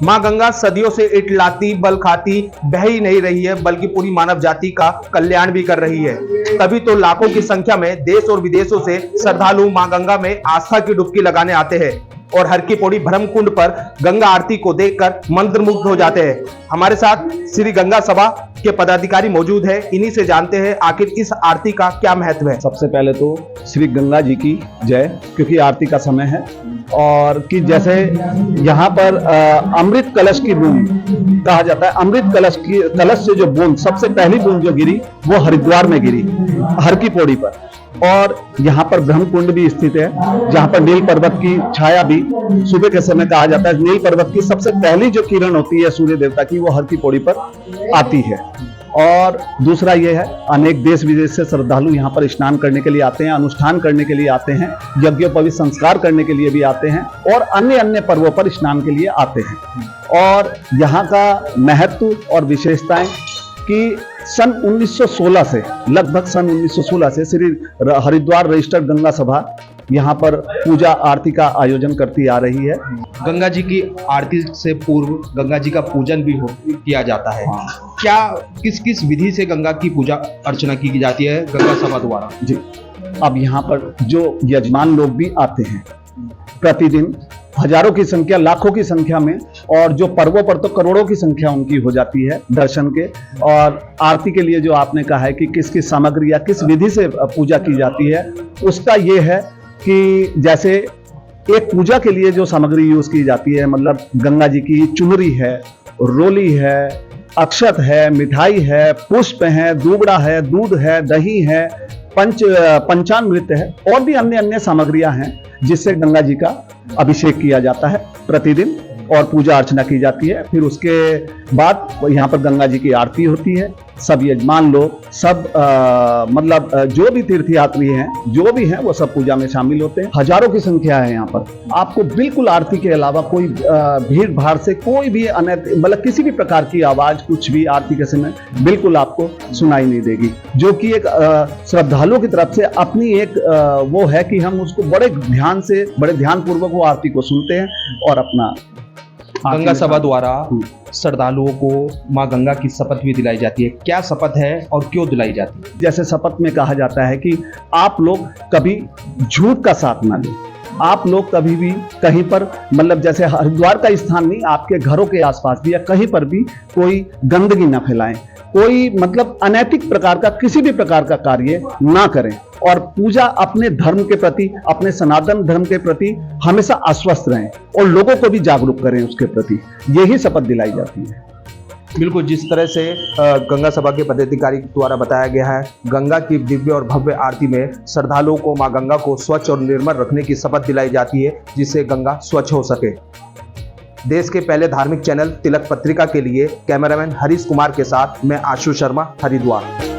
मां गंगा सदियों से इटलाती, बल खाती बह ही नहीं रही है, बल्कि पूरी मानव जाति का कल्याण भी कर रही है। तभी तो लाखों की संख्या में देश और विदेशों से श्रद्धालु मां गंगा में आस्था की डुबकी लगाने आते हैं और हर की पौड़ी ब्रह्म कुंड पर गंगा आरती को देखकर मंत्रमुग्ध हो जाते हैं। हमारे साथ श्री गंगा सभा के पदाधिकारी मौजूद है, इन्हीं से जानते हैं आखिर इस आरती का क्या महत्व है। सबसे पहले तो श्री गंगा जी की जय, क्योंकि आरती का समय है और कि जैसे यहाँ पर अमृत कलश की बूंद कहा जाता है। अमृत कलश से जो बूंद सबसे पहली बूंद जो गिरी वो हरिद्वार में गिरी, हर की पौड़ी पर। और यहाँ पर ब्रह्म कुंड भी स्थित है, जहाँ पर नील पर्वत की छाया भी सुबह के समय कहा जाता है। नील पर्वत की सबसे पहली जो किरण होती है सूर्य देवता की, वो हर की पौड़ी पर आती है। और दूसरा ये है, अनेक देश विदेश से श्रद्धालु यहाँ पर स्नान करने के लिए आते हैं, अनुष्ठान करने के लिए आते हैं, यज्ञोपवीत संस्कार करने के लिए भी आते हैं और अन्य अन्य पर्वों पर स्नान के लिए आते हैं। और यहाँ का महत्व और विशेषताएं कि सन 1916 से, लगभग सन 1916 से श्री हरिद्वार रजिस्टर्ड गंगा सभा यहाँ पर पूजा आरती का आयोजन करती आ रही है। गंगा जी की आरती से पूर्व गंगा जी का पूजन भी किया जाता है। क्या किस किस विधि से गंगा की पूजा अर्चना की जाती है गंगा सभा द्वारा? जी, अब यहाँ पर जो यजमान लोग भी आते हैं प्रतिदिन, हजारों की संख्या, लाखों की संख्या में, और जो पर्वों पर तो करोड़ों की संख्या उनकी हो जाती है दर्शन के। और आरती के लिए जो आपने कहा है कि किस किस सामग्री या किस विधि से पूजा की जाती है, उसका ये है कि जैसे एक पूजा के लिए जो सामग्री यूज की जाती है, मतलब गंगा जी की चुनरी है, रोली है, अक्षत है, मिठाई है, पुष्प है, दूबड़ा है, दूध है, दही है, पंचामृत है और भी अन्य अन्य सामग्रियां हैं जिससे गंगा जी का अभिषेक किया जाता है प्रतिदिन और पूजा अर्चना की जाती है। फिर उसके बाद यहाँ पर गंगा जी की आरती होती है। सब यजमान लोग, सब मतलब जो भी तीर्थयात्री हैं, जो भी हैं, वो सब पूजा में शामिल होते हैं। हजारों की संख्या है यहाँ पर। आपको बिल्कुल आरती के अलावा कोई भीड़ भाड़ से कोई भी मतलब किसी भी प्रकार की आवाज, कुछ भी आरती के समय बिल्कुल आपको सुनाई नहीं देगी, जो कि एक श्रद्धालुओं की तरफ से अपनी एक वो है कि हम उसको बड़े ध्यान से, बड़े ध्यान पूर्वक वो आरती को सुनते हैं और अपना गंगा सभा द्वारा श्रद्धालुओं को मां गंगा की शपथ भी दिलाई जाती है। क्या शपथ है और क्यों दिलाई जाती है? जैसे शपथ में कहा जाता है कि आप लोग कभी झूठ का साथ ना लें, आप लोग कभी भी कहीं पर, मतलब जैसे हरिद्वार का स्थान नहीं, आपके घरों के आसपास भी या कहीं पर भी कोई गंदगी ना फैलाएं, कोई मतलब अनैतिक प्रकार का किसी भी प्रकार का कार्य ना करें और पूजा अपने धर्म के प्रति, अपने सनातन धर्म के प्रति हमेशा आश्वस्त रहें और लोगों को भी जागरूक करें उसके प्रति। यही शपथ दिलाई जाती है। बिल्कुल, जिस तरह से गंगा सभा के पदाधिकारी द्वारा बताया गया है, गंगा की दिव्य और भव्य आरती में श्रद्धालुओं को मां गंगा को स्वच्छ और निर्मल रखने की शपथ दिलाई जाती है, जिससे गंगा स्वच्छ हो सके। देश के पहले धार्मिक चैनल तिलक पत्रिका के लिए कैमरामैन हरीश कुमार के साथ मैं आशु शर्मा, हरिद्वार।